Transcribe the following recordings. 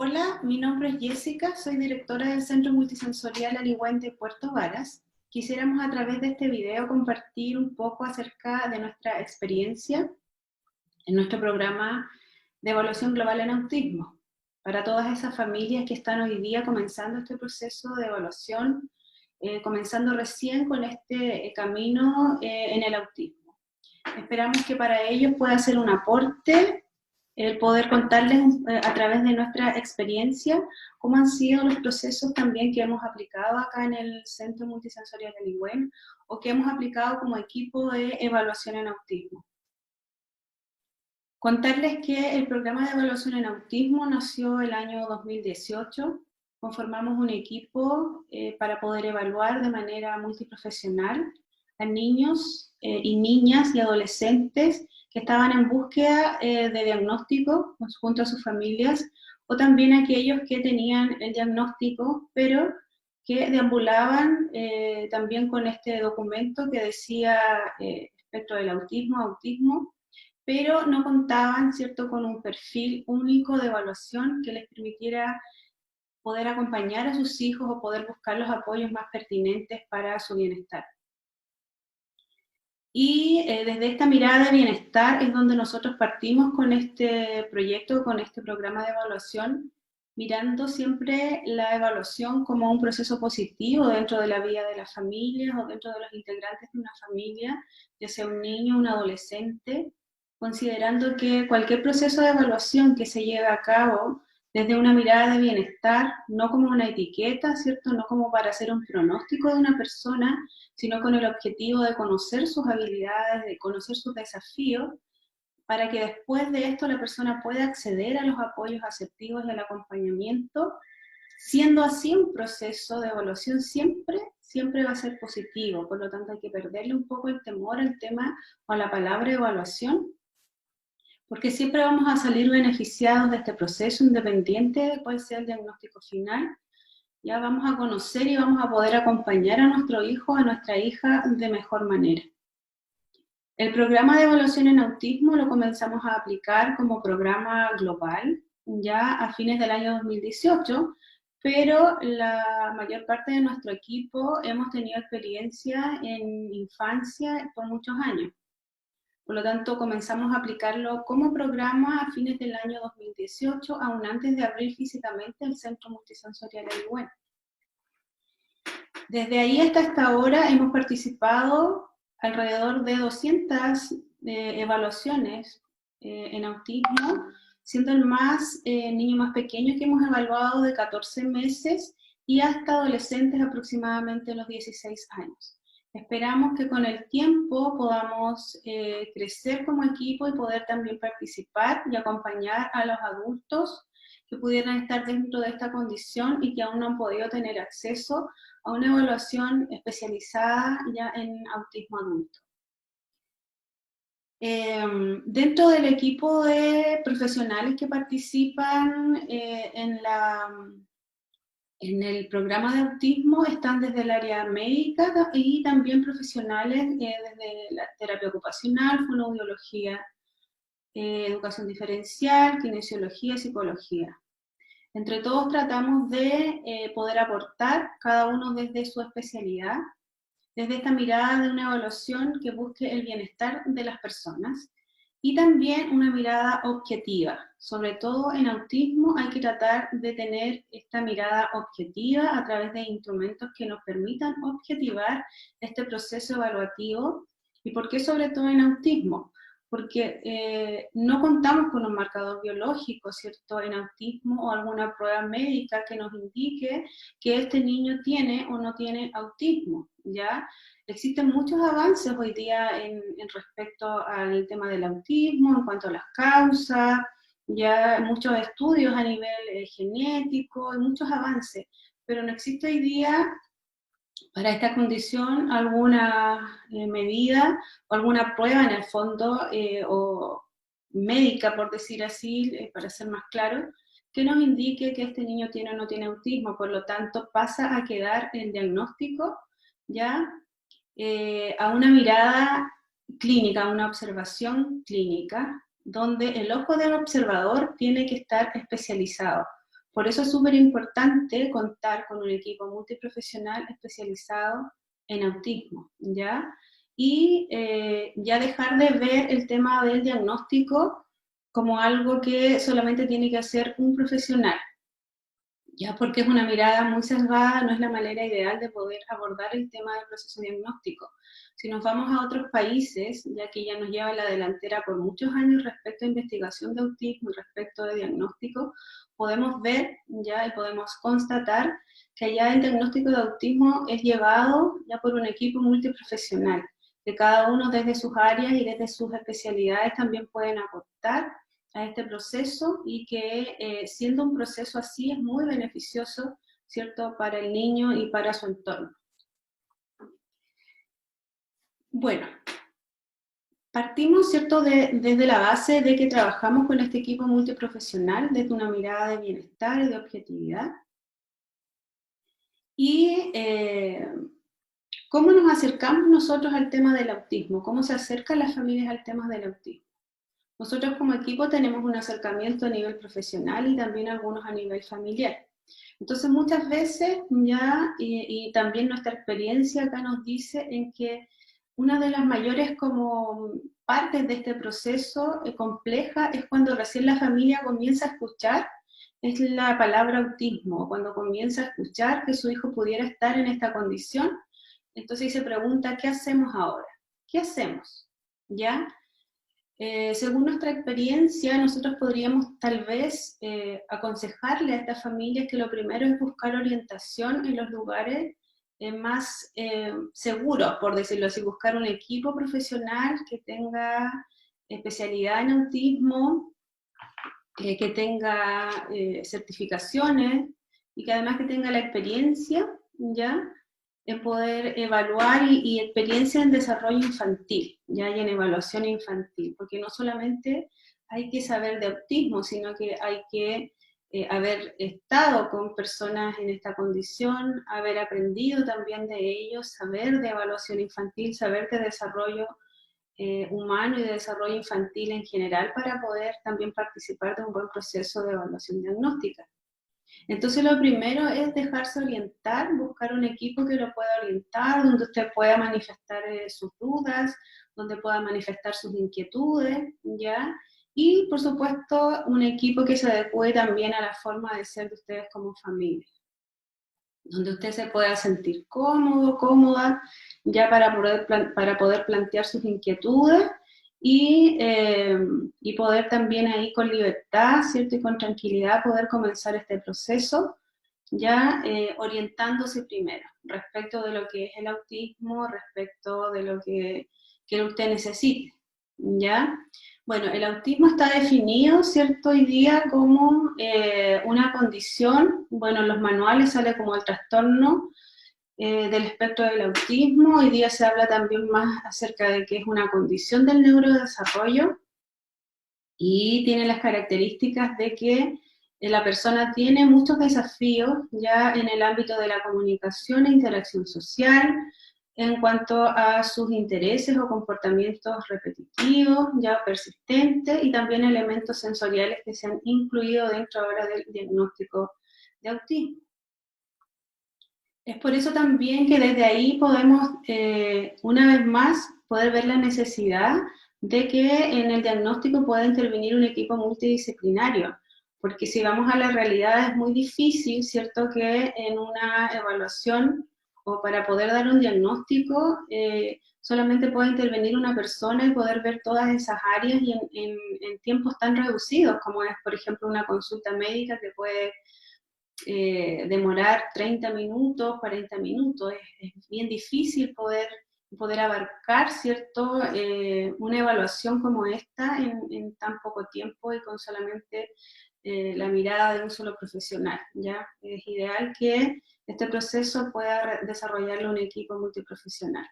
Hola, mi nombre es Jessica, soy directora del Centro Multisensorial Aligüen de Puerto Varas. Quisiéramos a través de este video compartir un poco acerca de nuestra experiencia en nuestro programa de evaluación global en autismo, para todas esas familias que están hoy día comenzando este proceso de evaluación, comenzando recién con este camino en el autismo. Esperamos que para ellos pueda ser un aporte el poder contarles a través de nuestra experiencia cómo han sido los procesos también que hemos aplicado acá en el Centro Multisensorial de Aligüen o que hemos aplicado como equipo de evaluación en autismo. Contarles que el programa de evaluación en autismo nació el año 2018. Conformamos un equipo para poder evaluar de manera multiprofesional a niños y niñas y adolescentes que estaban en búsqueda de diagnóstico junto a sus familias, o también aquellos que tenían el diagnóstico, pero que deambulaban también con este documento que decía espectro del autismo, pero no contaban, ¿cierto?, con un perfil único de evaluación que les permitiera poder acompañar a sus hijos o poder buscar los apoyos más pertinentes para su bienestar. Y desde esta mirada de bienestar es donde nosotros partimos con este proyecto, con este programa de evaluación, mirando siempre la evaluación como un proceso positivo dentro de la vida de las familias o dentro de los integrantes de una familia, ya sea un niño o un adolescente, considerando que cualquier proceso de evaluación que se lleve a cabo desde una mirada de bienestar, no como una etiqueta, ¿cierto? No como para hacer un pronóstico de una persona, sino con el objetivo de conocer sus habilidades, de conocer sus desafíos, para que después de esto la persona pueda acceder a los apoyos asertivos y al acompañamiento, siendo así un proceso de evaluación siempre va a ser positivo. Por lo tanto, hay que perderle un poco el temor al tema o a la palabra evaluación, porque siempre vamos a salir beneficiados de este proceso, independiente de cuál sea el diagnóstico final. Ya vamos a conocer y vamos a poder acompañar a nuestro hijo, a nuestra hija de mejor manera. El programa de evaluación en autismo lo comenzamos a aplicar como programa global ya a fines del año 2018, pero la mayor parte de nuestro equipo hemos tenido experiencia en infancia por muchos años. Por lo tanto, comenzamos a aplicarlo como programa a fines del año 2018, aún antes de abrir físicamente el Centro Multisensorial Aligüen. Desde ahí hasta esta ahora hemos participado alrededor de 200 evaluaciones en autismo, siendo el niño más pequeño que hemos evaluado de 14 meses y hasta adolescentes aproximadamente los 16 años. Esperamos que con el tiempo podamos crecer como equipo y poder también participar y acompañar a los adultos que pudieran estar dentro de esta condición y que aún no han podido tener acceso a una evaluación especializada ya en autismo adulto. Dentro del equipo de profesionales que participan en el programa de autismo están desde el área médica y también profesionales desde la terapia ocupacional, fonoaudiología, educación diferencial, kinesiología y psicología. Entre todos tratamos de poder aportar, cada uno desde su especialidad, desde esta mirada de una evaluación que busque el bienestar de las personas y también una mirada objetiva. Sobre todo en autismo hay que tratar de tener esta mirada objetiva a través de instrumentos que nos permitan objetivar este proceso evaluativo. ¿Y por qué sobre todo en autismo? Porque no contamos con un marcador biológico, ¿cierto?, en autismo o alguna prueba médica que nos indique que este niño tiene o no tiene autismo, ¿ya? Existen muchos avances hoy día en respecto al tema del autismo, en cuanto a las causas, ya muchos estudios a nivel genético, y muchos avances, pero no existe hoy día para esta condición alguna medida o alguna prueba en el fondo o médica, por decir así, para ser más claro, que nos indique que este niño tiene o no tiene autismo. Por lo tanto, pasa a quedar el diagnóstico ya a una mirada clínica, a una observación clínica, donde el ojo del observador tiene que estar especializado. por eso es súper importante contar con un equipo multiprofesional especializado en autismo, ¿ya? Y ya dejar de ver el tema del diagnóstico como algo que solamente tiene que hacer un profesional, ya porque es una mirada muy sesgada, no es la manera ideal de poder abordar el tema del proceso diagnóstico. Si nos vamos a otros países, ya que ya nos lleva a la delantera por muchos años respecto a investigación de autismo y respecto de diagnóstico, podemos ver ya y podemos constatar que allá el diagnóstico de autismo es llevado ya por un equipo multiprofesional, que cada uno desde sus áreas y desde sus especialidades también pueden aportar a este proceso y que siendo un proceso así es muy beneficioso, ¿cierto?, para el niño y para su entorno. Bueno, partimos, ¿cierto?, desde la base de que trabajamos con este equipo multiprofesional desde una mirada de bienestar y de objetividad. Y ¿cómo nos acercamos nosotros al tema del autismo? ¿Cómo se acercan las familias al tema del autismo? Nosotros como equipo tenemos un acercamiento a nivel profesional y también algunos a nivel familiar. Entonces muchas veces ya, y también nuestra experiencia acá nos dice en que una de las mayores como partes de este proceso compleja es cuando recién la familia comienza a escuchar es la palabra autismo, cuando comienza a escuchar que su hijo pudiera estar en esta condición, entonces se pregunta, ¿qué hacemos ahora? ¿Qué hacemos? ¿Ya? Según nuestra experiencia, nosotros podríamos tal vez aconsejarle a estas familias que lo primero es buscar orientación en los lugares más seguros, por decirlo así, buscar un equipo profesional que tenga especialidad en autismo, que tenga certificaciones y que además que tenga la experiencia, ¿ya?, en poder evaluar y experiencia en desarrollo infantil, ya, y en evaluación infantil, porque no solamente hay que saber de autismo, sino que hay que haber estado con personas en esta condición, haber aprendido también de ellos, saber de evaluación infantil, saber de desarrollo humano y de desarrollo infantil en general para poder también participar de un buen proceso de evaluación diagnóstica. Entonces lo primero es dejarse orientar, buscar un equipo que lo pueda orientar, donde usted pueda manifestar sus dudas, donde pueda manifestar sus inquietudes, ¿ya? Y por supuesto un equipo que se adecue también a la forma de ser de ustedes como familia, donde usted se pueda sentir cómodo, cómoda, ya para poder plantear sus inquietudes y poder también ahí con libertad, ¿cierto?, y con tranquilidad poder comenzar este proceso, ya orientándose primero respecto de lo que es el autismo, respecto de lo que usted necesite, ¿ya? Bueno, el autismo está definido, ¿cierto?, hoy día como una condición, bueno, en los manuales sale como el trastorno del espectro del autismo. Hoy día se habla también más acerca de que es una condición del neurodesarrollo y tiene las características de que la persona tiene muchos desafíos ya en el ámbito de la comunicación e interacción social, en cuanto a sus intereses o comportamientos repetitivos, ya persistentes, y también elementos sensoriales que se han incluido dentro ahora del diagnóstico de autismo. Es por eso también que desde ahí podemos, una vez más, poder ver la necesidad de que en el diagnóstico pueda intervenir un equipo multidisciplinario, porque si vamos a la realidad es muy difícil, ¿cierto?, que en una evaluación o para poder dar un diagnóstico solamente pueda intervenir una persona y poder ver todas esas áreas y en tiempos tan reducidos como es, por ejemplo, una consulta médica que puede demorar 30 minutos, 40 minutos. Es bien difícil poder abarcar, ¿cierto?, una evaluación como esta en tan poco tiempo y con solamente la mirada de un solo profesional, ¿ya? Es ideal que este proceso pueda desarrollarlo un equipo multiprofesional.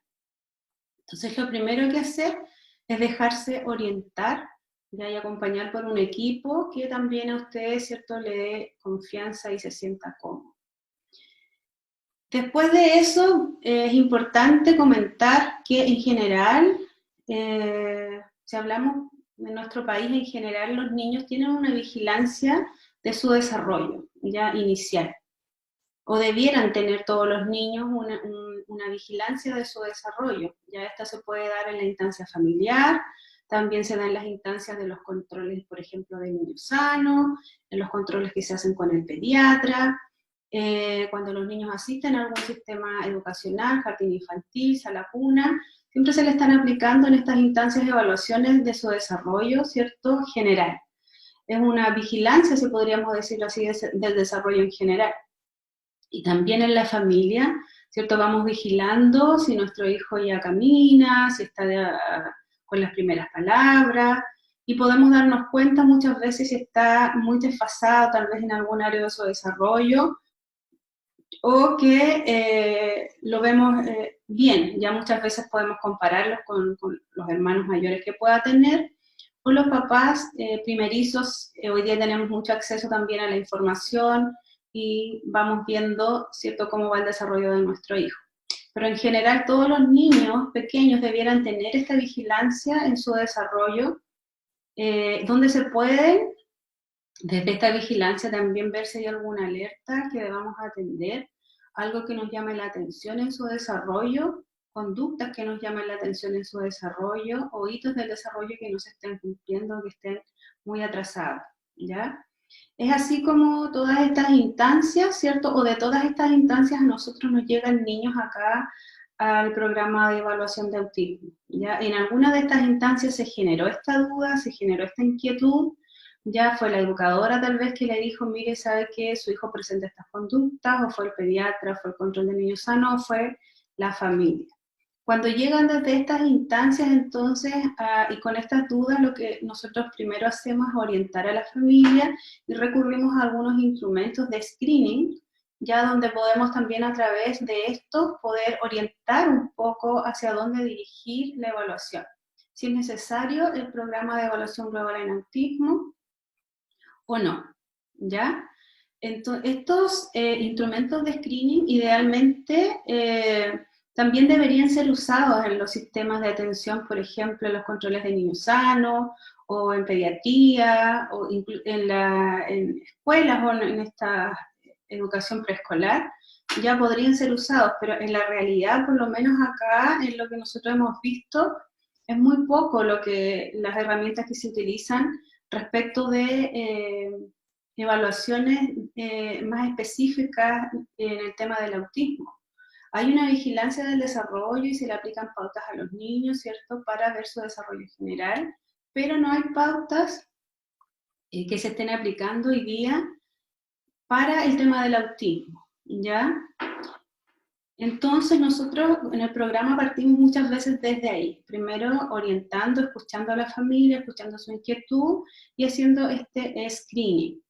Entonces, lo primero que hacer es dejarse orientar, ¿ya?, y acompañar por un equipo que también a usted, ¿cierto?, le dé confianza y se sienta cómodo. Después de eso, es importante comentar que en general, si hablamos de nuestro país, en general los niños tienen una vigilancia de su desarrollo, ya inicial. O debieran tener todos los niños una vigilancia de su desarrollo. Ya esta se puede dar en la instancia familiar, también se da en las instancias de los controles, por ejemplo, de niños sanos, en los controles que se hacen con el pediatra, cuando los niños asisten a algún sistema educacional, jardín infantil, sala cuna, siempre se le están aplicando en estas instancias evaluaciones de su desarrollo, ¿cierto?, general. Es una vigilancia, si podríamos decirlo así, del desarrollo en general. Y también en la familia, ¿cierto? Vamos vigilando si nuestro hijo ya camina, si está con las primeras palabras, y podemos darnos cuenta muchas veces si está muy desfasado, tal vez en algún área de su desarrollo, o que lo vemos bien. Ya muchas veces podemos compararlos con los hermanos mayores que pueda tener, o los papás primerizos. Hoy día tenemos mucho acceso también a la información, y vamos viendo, ¿cierto?, cómo va el desarrollo de nuestro hijo. Pero en general todos los niños pequeños debieran tener esta vigilancia en su desarrollo, donde se puede, desde esta vigilancia, también ver si hay alguna alerta que debamos atender, algo que nos llame la atención en su desarrollo, conductas que nos llamen la atención en su desarrollo, o hitos del desarrollo que no se estén cumpliendo, que estén muy atrasados, ¿ya? Es así como todas estas instancias, ¿cierto? O de todas estas instancias a nosotros nos llegan niños acá al programa de evaluación de autismo, ¿ya? En alguna de estas instancias se generó esta duda, se generó esta inquietud, ya fue la educadora tal vez que le dijo, mire, sabe que su hijo presenta estas conductas, o fue el pediatra, fue el control de niños sanos, o fue la familia. Cuando llegan desde estas instancias, entonces, y con estas dudas, lo que nosotros primero hacemos es orientar a la familia, y recurrimos a algunos instrumentos de screening, ya donde podemos también, a través de esto, poder orientar un poco hacia dónde dirigir la evaluación. Si es necesario el programa de evaluación global en autismo o no, ¿ya? Entonces, estos instrumentos de screening idealmente también deberían ser usados en los sistemas de atención, por ejemplo, en los controles de niños sanos, o en pediatría, o en escuelas, o en esta educación preescolar, ya podrían ser usados, pero en la realidad, por lo menos acá, en lo que nosotros hemos visto, es muy poco las herramientas que se utilizan respecto de evaluaciones más específicas en el tema del autismo. Hay una vigilancia del desarrollo y se le aplican pautas a los niños, ¿cierto?, para ver su desarrollo general, pero no hay pautas que se estén aplicando hoy día para el tema del autismo, ¿ya? Entonces nosotros en el programa partimos muchas veces desde ahí, primero orientando, escuchando a la familia, escuchando su inquietud y haciendo este screening.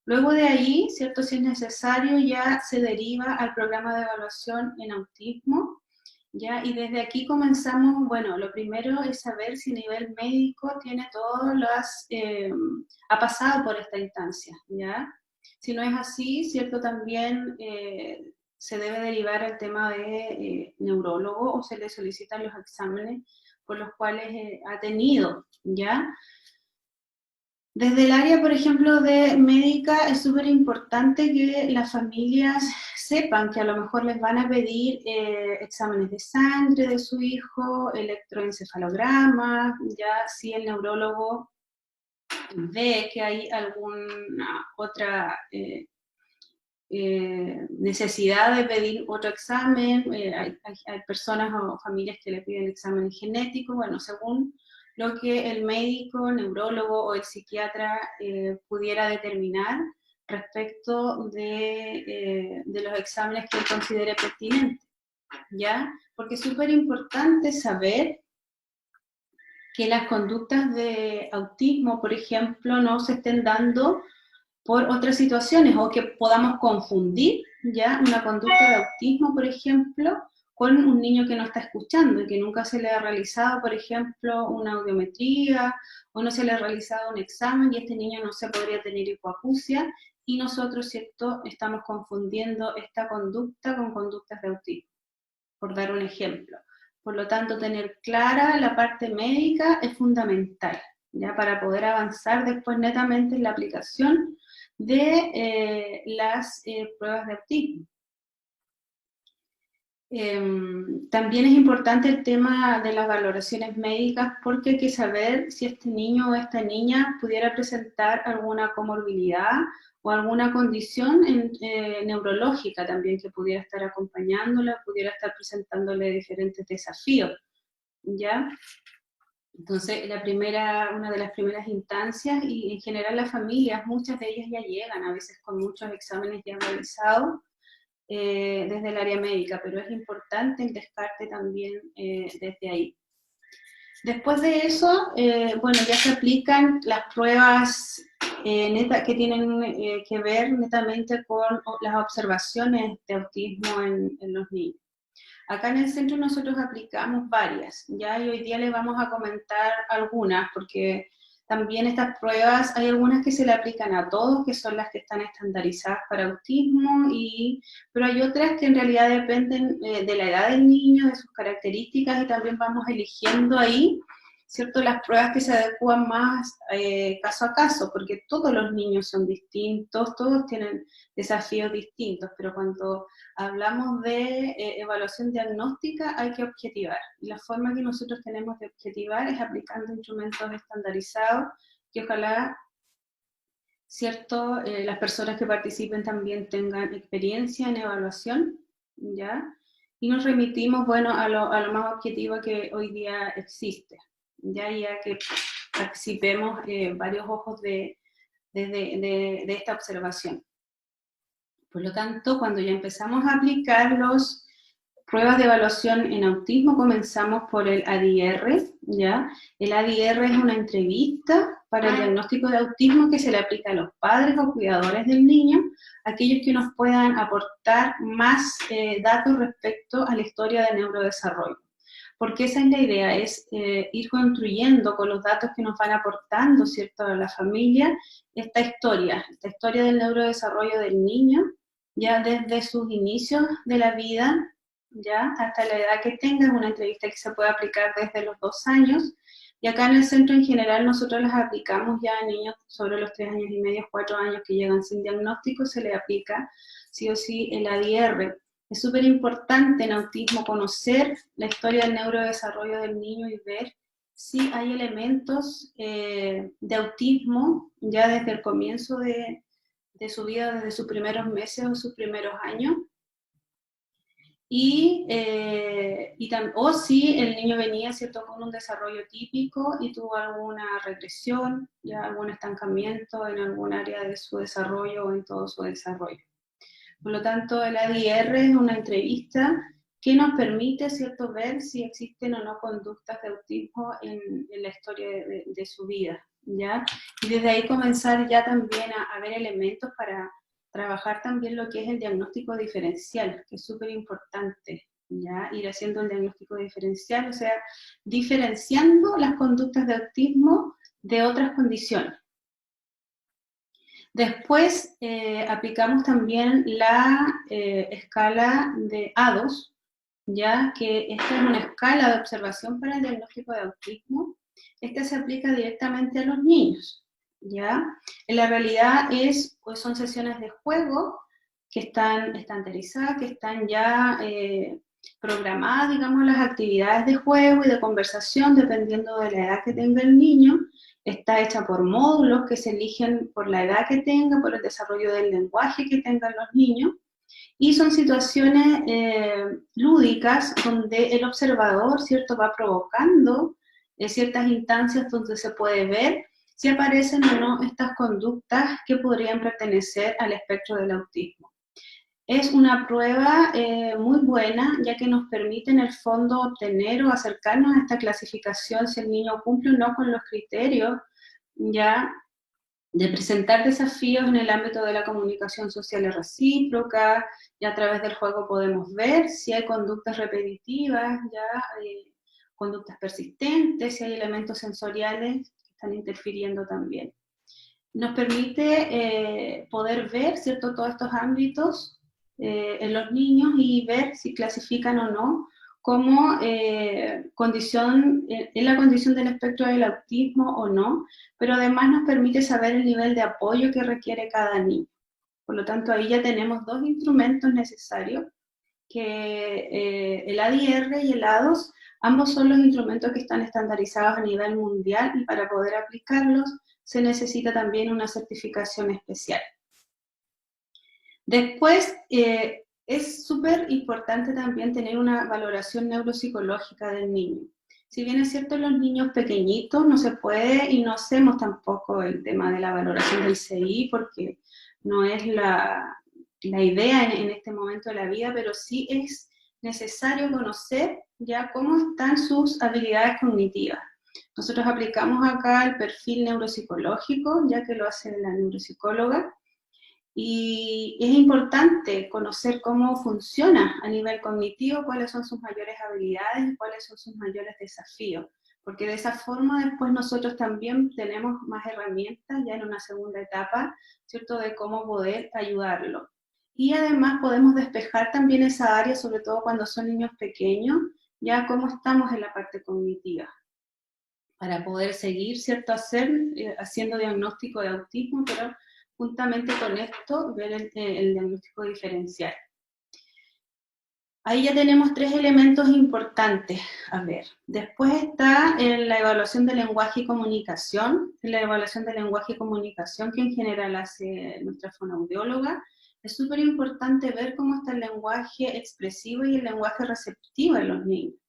Luego de ahí, ¿cierto?, si es necesario, ya se deriva al programa de evaluación en autismo, ¿ya? Y desde aquí comenzamos, bueno, lo primero es saber si a nivel médico tiene todas las, ha pasado por esta instancia, ¿ya? Si no es así, ¿cierto?, también se debe derivar al tema de neurólogo, o se le solicitan los exámenes por los cuales ha tenido, ¿ya? Desde el área, por ejemplo, de médica, es súper importante que las familias sepan que a lo mejor les van a pedir exámenes de sangre de su hijo, electroencefalogramas, ya si el neurólogo ve que hay alguna otra necesidad de pedir otro examen. Hay personas o familias que le piden examen genético, bueno, según lo que el médico, neurólogo o el psiquiatra pudiera determinar respecto de los exámenes que él considere pertinentes, ¿ya? Porque es súper importante saber que las conductas de autismo, por ejemplo, no se estén dando por otras situaciones, o que podamos confundir ya una conducta de autismo, por ejemplo, con un niño que no está escuchando y que nunca se le ha realizado, por ejemplo, una audiometría, o no se le ha realizado un examen, y este niño no se podría tener hipoacusia, y nosotros, ¿cierto?, estamos confundiendo esta conducta con conductas de autismo, por dar un ejemplo. Por lo tanto, tener clara la parte médica es fundamental, ya para poder avanzar después netamente en la aplicación de las pruebas de autismo. También es importante el tema de las valoraciones médicas porque hay que saber si este niño o esta niña pudiera presentar alguna comorbilidad o alguna condición neurológica también que pudiera estar acompañándola, pudiera estar presentándole diferentes desafíos, ¿ya? Entonces, una de las primeras instancias, y en general las familias, muchas de ellas ya llegan, a veces con muchos exámenes ya realizados, desde el área médica, pero es importante el descarte también desde ahí. Después de eso, bueno, ya se aplican las pruebas que tienen que ver netamente con las observaciones de autismo en los niños. Acá en el centro nosotros aplicamos varias, ¿ya? Y hoy día les vamos a comentar algunas, porque también estas pruebas, hay algunas que se le aplican a todos, que son las que están estandarizadas para autismo, pero hay otras que en realidad dependen de la edad del niño, de sus características, y también vamos eligiendo ahí, ¿cierto?, las pruebas que se adecúan más caso a caso, porque todos los niños son distintos, todos tienen desafíos distintos, pero cuando hablamos de evaluación diagnóstica hay que objetivar. Y la forma que nosotros tenemos de objetivar es aplicando instrumentos estandarizados que ojalá, ¿cierto?, las personas que participen también tengan experiencia en evaluación, ¿ya? Y nos remitimos, bueno, a lo más objetivo que hoy día existe, ya que participemos varios ojos de esta observación. Por lo tanto, cuando ya empezamos a aplicar las pruebas de evaluación en autismo, comenzamos por el ADR, ¿ya? El ADR es una entrevista para el diagnóstico de autismo que se le aplica a los padres o cuidadores del niño, aquellos que nos puedan aportar más datos respecto a la historia de neurodesarrollo. Porque esa es la idea, es ir construyendo con los datos que nos van aportando, ¿cierto?, a la familia, esta historia del neurodesarrollo del niño, ya desde sus inicios de la vida, ya hasta la edad que tenga. Es una entrevista que se puede aplicar desde los 2 años, y acá en el centro en general nosotros las aplicamos ya a niños sobre los 3 años y medio, 4 años que llegan sin diagnóstico, se le aplica sí o sí el ADR. Es súper importante en autismo conocer la historia del neurodesarrollo del niño y ver si hay elementos de autismo ya desde el comienzo de su vida, desde sus primeros meses o sus primeros años. O si el niño venía, ¿cierto?, con un desarrollo típico y tuvo alguna regresión, ya algún estancamiento en algún área de su desarrollo o en todo su desarrollo. Por lo tanto, el ADR es una entrevista que nos permite, ¿cierto?, ver si existen o no conductas de autismo en la historia de su vida, ¿ya? Y desde ahí comenzar ya también a ver elementos para trabajar también lo que es el diagnóstico diferencial, que es súper importante, ¿ya? Ir haciendo el diagnóstico diferencial, o sea, diferenciando las conductas de autismo de otras condiciones. Después aplicamos también la escala de A2, ya que esta es una escala de observación para el diagnóstico de autismo. Esta se aplica directamente a los niños, ¿ya? En la realidad pues son sesiones de juego que están estandarizadas, que están ya programadas, digamos, las actividades de juego y de conversación dependiendo de la edad que tenga el niño. Está hecha por módulos que se eligen por la edad que tenga, por el desarrollo del lenguaje que tengan los niños, y son situaciones lúdicas donde el observador, ¿cierto?, va provocando ciertas instancias donde se puede ver si aparecen o no estas conductas que podrían pertenecer al espectro del autismo. Es una prueba muy buena, ya que nos permite en el fondo obtener o acercarnos a esta clasificación si el niño cumple o no con los criterios ya de presentar desafíos en el ámbito de la comunicación social y recíproca, y a través del juego podemos ver si hay conductas repetitivas, conductas persistentes, si hay elementos sensoriales que están interfiriendo también. Nos permite poder ver, ¿cierto?, todos estos ámbitos en los niños y ver si clasifican o no como condición, en la condición del espectro del autismo o no, pero además nos permite saber el nivel de apoyo que requiere cada niño. Por lo tanto, ahí ya tenemos dos instrumentos necesarios, que el ADIR y el ADOS, ambos son los instrumentos que están estandarizados a nivel mundial y para poder aplicarlos se necesita también una certificación especial. Después, es súper importante también tener una valoración neuropsicológica del niño. Si bien es cierto, los niños pequeñitos no se puede y no hacemos tampoco el tema de la valoración del CI porque no es la idea en este momento de la vida, pero sí es necesario conocer ya cómo están sus habilidades cognitivas. Nosotros aplicamos acá el perfil neuropsicológico, ya que lo hace la neuropsicóloga, y es importante conocer cómo funciona a nivel cognitivo, cuáles son sus mayores habilidades y cuáles son sus mayores desafíos, porque de esa forma después nosotros también tenemos más herramientas ya en una segunda etapa, ¿cierto?, de cómo poder ayudarlo. Y además podemos despejar también esa área, sobre todo cuando son niños pequeños, ya cómo estamos en la parte cognitiva, para poder seguir, ¿cierto?, haciendo diagnóstico de autismo, pero juntamente con esto ver el diagnóstico diferencial. Ahí ya tenemos tres elementos importantes. A ver, después está la evaluación de lenguaje y comunicación. La evaluación de lenguaje y comunicación que en general hace nuestra fonoaudióloga. Es súper importante ver cómo está el lenguaje expresivo y el lenguaje receptivo en los niños.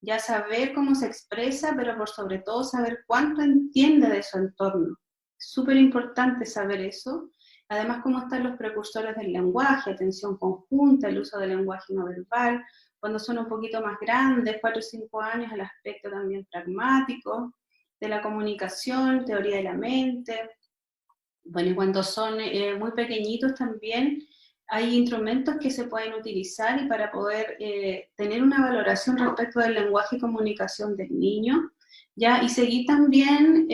Ya saber cómo se expresa, pero por sobre todo saber cuánto entiende de su entorno. Es súper importante saber eso. Además, cómo están los precursores del lenguaje, atención conjunta, el uso del lenguaje no verbal, cuando son un poquito más grandes, 4 o 5 años, el aspecto también pragmático, de la comunicación, teoría de la mente. Bueno, y cuando son muy pequeñitos también hay instrumentos que se pueden utilizar y para poder tener una valoración respecto del lenguaje y comunicación del niño, ¿ya? Y seguir también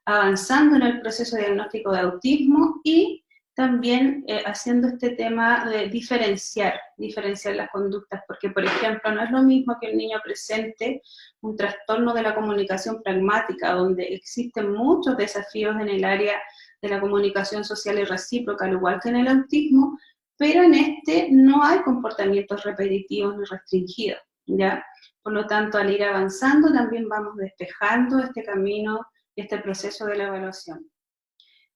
avanzando en el proceso de diagnóstico de autismo y también haciendo este tema de diferenciar las conductas, porque por ejemplo no es lo mismo que el niño presente un trastorno de la comunicación pragmática, donde existen muchos desafíos en el área de la comunicación social y recíproca, al igual que en el autismo, pero en este no hay comportamientos repetitivos ni restringidos, ¿ya? Por lo tanto, al ir avanzando también vamos despejando este camino y este proceso de la evaluación.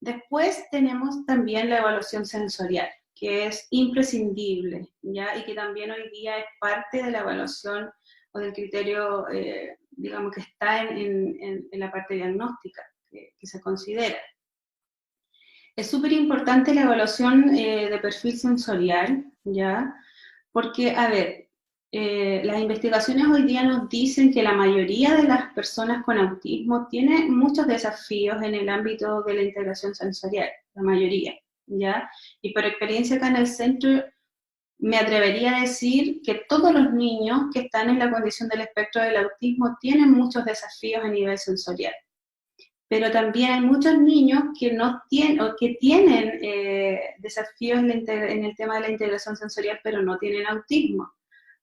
Después tenemos también la evaluación sensorial, que es imprescindible, ¿ya? Y que también hoy día es parte de la evaluación o del criterio, digamos, que está en la parte diagnóstica, que se considera. Es súper importante la evaluación de perfil sensorial, ¿ya? Porque, a ver, las investigaciones hoy día nos dicen que la mayoría de las personas con autismo tiene muchos desafíos en el ámbito de la integración sensorial, la mayoría, ¿ya? Y por experiencia acá en el centro, me atrevería a decir que todos los niños que están en la condición del espectro del autismo tienen muchos desafíos a nivel sensorial. Pero también hay muchos niños que no tienen, o que tienen desafíos en el tema de la integración sensorial, pero no tienen autismo.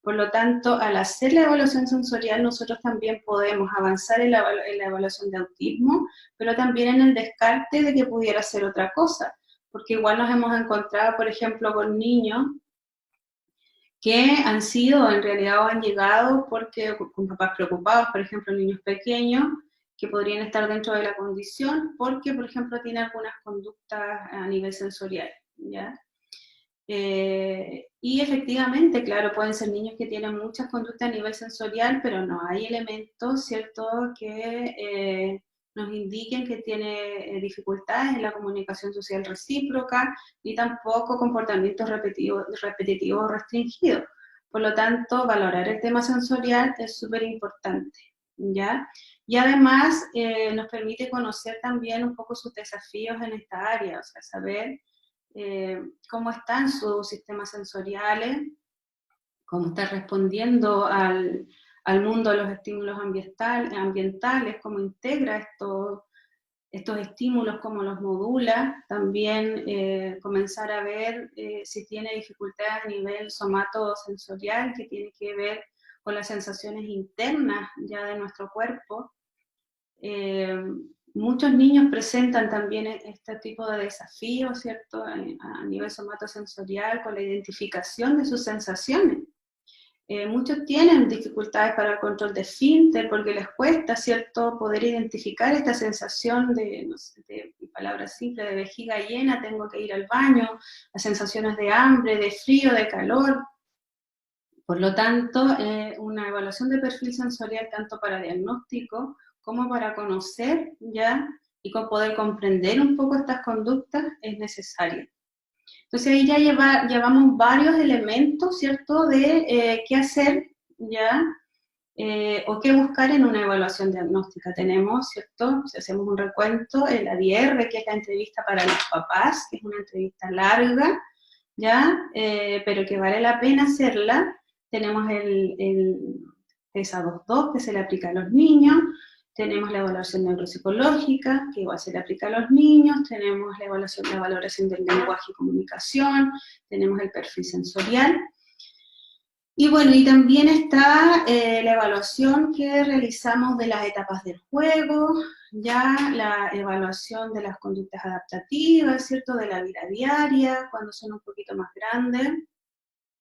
Por lo tanto, al hacer la evaluación sensorial, nosotros también podemos avanzar en la evaluación de autismo, pero también en el descarte de que pudiera ser otra cosa. Porque igual nos hemos encontrado, por ejemplo, con niños que han sido, en realidad, o han llegado porque con papás preocupados, por ejemplo, niños pequeños, que podrían estar dentro de la condición porque, por ejemplo, tiene algunas conductas a nivel sensorial, ¿ya? Y efectivamente, claro, pueden ser niños que tienen muchas conductas a nivel sensorial, pero no hay elementos, ¿cierto?, que nos indiquen que tiene dificultades en la comunicación social recíproca, ni tampoco comportamientos repetitivos o restringidos. Por lo tanto, valorar el tema sensorial es súper importante, ¿ya? Y además nos permite conocer también un poco sus desafíos en esta área, o sea, saber cómo están sus sistemas sensoriales, cómo está respondiendo al mundo de los estímulos ambientales, cómo integra estos estímulos, cómo los modula, también comenzar a ver si tiene dificultades a nivel somatosensorial, que tiene que ver con las sensaciones internas ya de nuestro cuerpo. Muchos niños presentan también este tipo de desafíos, ¿cierto?, a nivel somatosensorial, con la identificación de sus sensaciones. Muchos tienen dificultades para el control de esfínter porque les cuesta, ¿cierto?, poder identificar esta sensación de, no sé, de palabras simples, de vejiga llena, tengo que ir al baño, las sensaciones de hambre, de frío, de calor. Por lo tanto, una evaluación de perfil sensorial tanto para diagnóstico como para conocer ya y poder comprender un poco estas conductas es necesaria. Entonces ahí ya llevamos varios elementos, ¿cierto?, de qué hacer ya o qué buscar en una evaluación diagnóstica. Tenemos, ¿cierto?, si hacemos un recuento, el ADR, que es la entrevista para los papás, que es una entrevista larga, ya, pero que vale la pena hacerla. Tenemos el TESA 2.2, que se le aplica a los niños. Tenemos la evaluación neuropsicológica, que igual se le aplica a los niños. Tenemos la valoración del lenguaje y comunicación. Tenemos el perfil sensorial. Y bueno, y también está la evaluación que realizamos de las etapas del juego, ya la evaluación de las conductas adaptativas, ¿cierto?, de la vida diaria, cuando son un poquito más grandes.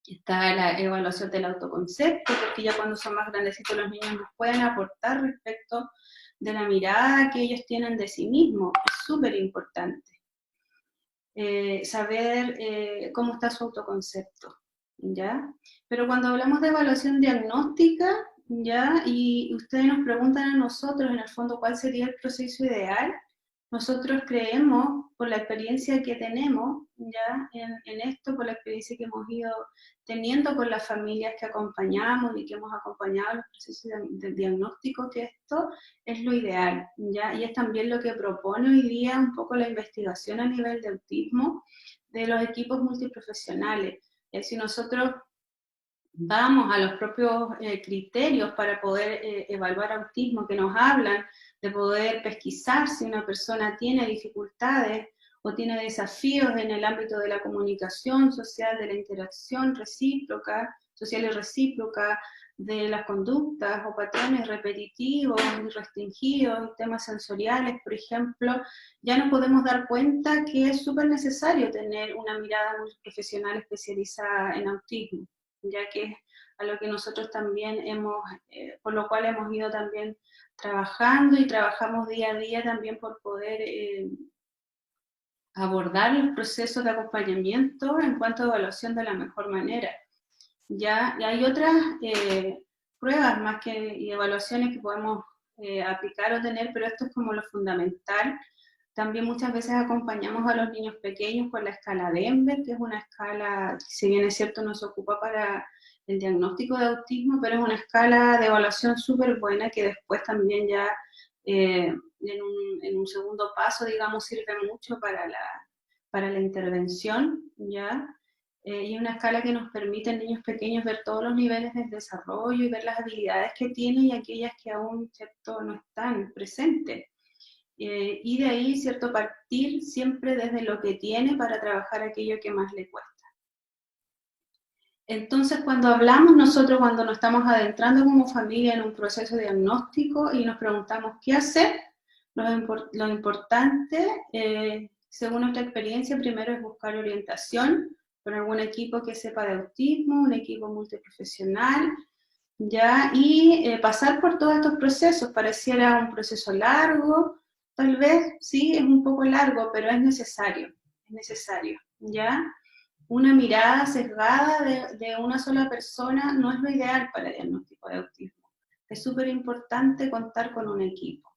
Está la evaluación del autoconcepto, porque ya cuando son más grandecitos los niños nos pueden aportar respecto de la mirada que ellos tienen de sí mismos. Es súper importante saber cómo está su autoconcepto, ¿ya? Pero cuando hablamos de evaluación diagnóstica, ¿ya?, y ustedes nos preguntan a nosotros, en el fondo, cuál sería el proceso ideal, nosotros creemos, por la experiencia que tenemos ya en esto, por la experiencia que hemos ido teniendo con las familias que acompañamos y que hemos acompañado en los procesos de diagnóstico, que esto es lo ideal, ¿ya? Y es también lo que propone hoy día un poco la investigación a nivel de autismo de los equipos multiprofesionales. Si nosotros vamos a los propios criterios para poder evaluar autismo que nos hablan de poder pesquisar si una persona tiene dificultades o tiene desafíos en el ámbito de la comunicación social, de la interacción recíproca, social y recíproca, de las conductas o patrones repetitivos y restringidos, temas sensoriales, por ejemplo, ya nos podemos dar cuenta que es súper necesario tener una mirada multiprofesional especializada en autismo, ya que es a lo que nosotros también por lo cual hemos ido también trabajando y trabajamos día a día también por poder abordar los procesos de acompañamiento en cuanto a evaluación de la mejor manera. Ya, y hay otras pruebas más que y evaluaciones que podemos aplicar o tener, pero esto es como lo fundamental. También muchas veces acompañamos a los niños pequeños con la escala Denver, que es una escala que, si bien es cierto, no se ocupa para el diagnóstico de autismo, pero es una escala de evaluación súper buena que después también ya en un segundo paso, digamos, sirve mucho para la intervención, ¿ya? Y una escala que nos permite en niños pequeños ver todos los niveles del desarrollo y ver las habilidades que tienen y aquellas que aún, ¿cierto?, no están presentes. Y de ahí, ¿cierto?, partir siempre desde lo que tiene para trabajar aquello que más le cuesta. Entonces, cuando hablamos nosotros, cuando nos estamos adentrando como familia en un proceso diagnóstico y nos preguntamos qué hacer, lo importante, según nuestra experiencia, primero es buscar orientación con algún equipo que sepa de autismo, un equipo multiprofesional, ¿ya? Y pasar por todos estos procesos. Pareciera un proceso largo, tal vez, sí, es un poco largo, pero es necesario, ¿ya? Una mirada sesgada de una sola persona no es lo ideal para el diagnóstico de autismo. Es súper importante contar con un equipo.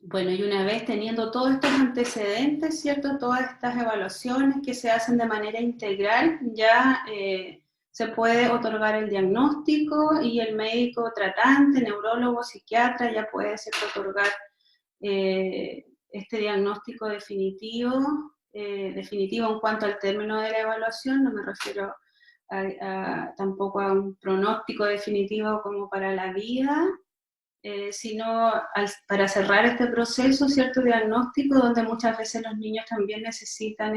Bueno, y una vez teniendo todos estos antecedentes, ¿cierto?, todas estas evaluaciones que se hacen de manera integral, ya se puede otorgar el diagnóstico y el médico tratante, neurólogo, psiquiatra, ya puede otorgar este diagnóstico definitivo en cuanto al término de la evaluación. No me refiero tampoco a un pronóstico definitivo como para la vida, sino para cerrar este proceso, cierto diagnóstico, donde muchas veces los niños también necesitan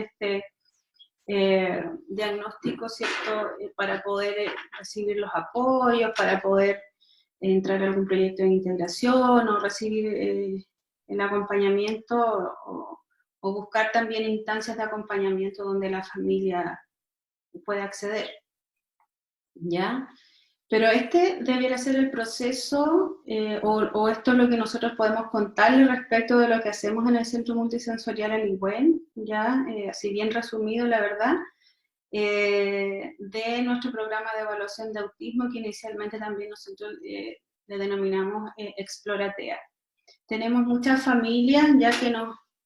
diagnóstico, ¿cierto? Para poder recibir los apoyos, para poder entrar a algún proyecto de integración o recibir el acompañamiento o buscar también instancias de acompañamiento donde la familia pueda acceder, ¿ya? Pero este debería ser el proceso, o esto es lo que nosotros podemos contarle respecto de lo que hacemos en el Centro Multisensorial Aligüen, ya, así bien resumido, la verdad, de nuestro programa de evaluación de autismo, que inicialmente también nosotros le denominamos Exploratea. Tenemos muchas familias ya que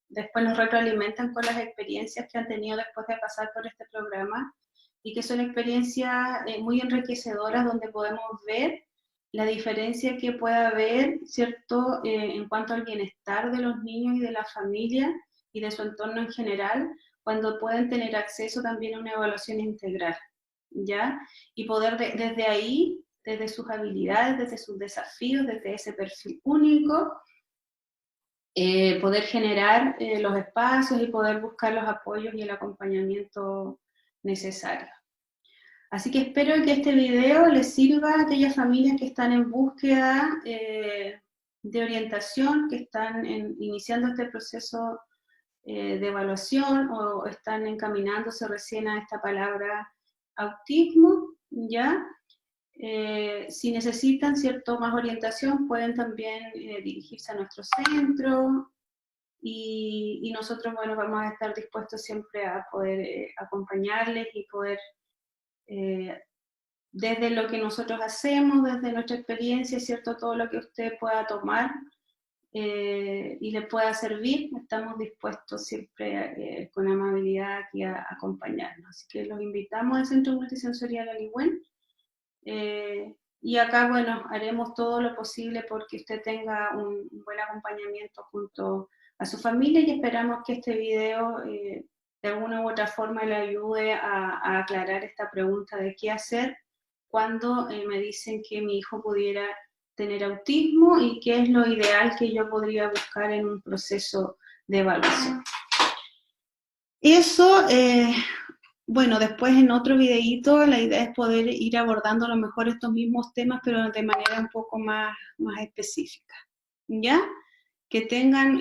después nos retroalimentan con las experiencias que han tenido después de pasar por este programa y que son experiencias muy enriquecedoras donde podemos ver la diferencia que puede haber, ¿cierto?, en cuanto al bienestar de los niños y de la familia y de su entorno en general, cuando pueden tener acceso también a una evaluación integral, ¿ya? Y poder desde ahí, desde sus habilidades, desde sus desafíos, desde ese perfil único, poder generar los espacios y poder buscar los apoyos y el acompañamiento necesario. Así que espero que este video les sirva a aquellas familias que están en búsqueda de orientación, que están iniciando este proceso de evaluación o están encaminándose recién a esta palabra autismo, ¿ya? Si necesitan más orientación, pueden también dirigirse a nuestro centro y nosotros, bueno, vamos a estar dispuestos siempre a poder acompañarles y poder, desde lo que nosotros hacemos, desde nuestra experiencia, ¿cierto? Todo lo que usted pueda tomar y le pueda servir, estamos dispuestos siempre con amabilidad aquí a acompañarnos. Así que los invitamos al Centro Multisensorial Aligüen. Y acá, bueno, haremos todo lo posible porque usted tenga un buen acompañamiento junto a su familia y esperamos que este video de alguna u otra forma le ayude a aclarar esta pregunta de qué hacer cuando me dicen que mi hijo pudiera tener autismo y qué es lo ideal que yo podría buscar en un proceso de evaluación. Eso, bueno, después en otro videíto la idea es poder ir abordando a lo mejor estos mismos temas, pero de manera un poco más específica. ¿Ya? Que tengan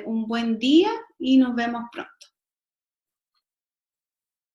un buen día y nos vemos pronto.